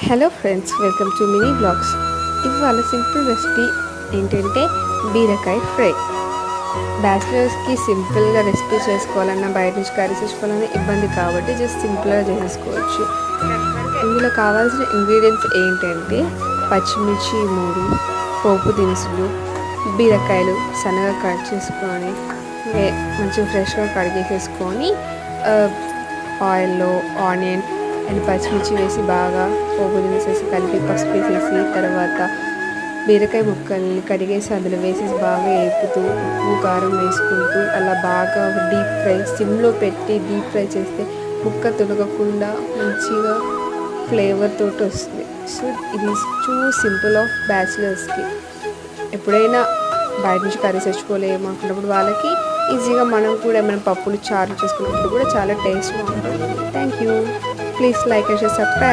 Hello friends, welcome to mini blogs. ఇవాళ simple recipe ఏంటంటే బీరకాయ ఫ్రై. బ్యాచిలర్స్కి సింపుల్గా రెసిపీ చేసుకోవాలన్నా, బయట నుంచి కర్రీ చేసుకోవాలన్నా ఇబ్బంది కాబట్టి జస్ట్ సింపుల్గా చేసేసుకోవచ్చు. ఇందులో కావాల్సిన ఇంగ్రీడియంట్స్ ఏంటంటే పచ్చిమిర్చి 3, పోపు దినుసులు, బీరకాయలు సన్నగా కట్ చేసుకొని మంచిగా ఫ్రెష్గా కడిగేసేసుకొని ఆయిల్లో ఆనియన్ అండ్ పచ్చిమిర్చి వేసి బాగా పోపు దినుసేసి కలిపి పసుపు వేసేసి తర్వాత బీరకాయ ముక్కల్ని కడిగేసి అందులో వేసేసి బాగా వేపుతూ ఉప్పు కారం వేసుకుంటూ అలా బాగా డీప్ ఫ్రై సిమ్లో పెట్టి డీప్ ఫ్రై చేస్తే ముక్క తొలగకుండా మంచిగా ఫ్లేవర్ తోటి వస్తుంది. సో ఇది టూ సింపుల్ ఆఫ్ బ్యాచిలర్స్కి. ఎప్పుడైనా బయట నుంచి కర్రీస్ తెచ్చుకోలేము అనుకున్నప్పుడు వాళ్ళకి ఈజీగా మనం కూడా ఏమైనా పప్పులు చారు చేసుకున్నప్పుడు కూడా చాలా టేస్ట్గా ఉంటుంది. Thank you. Please like and share, subscribe.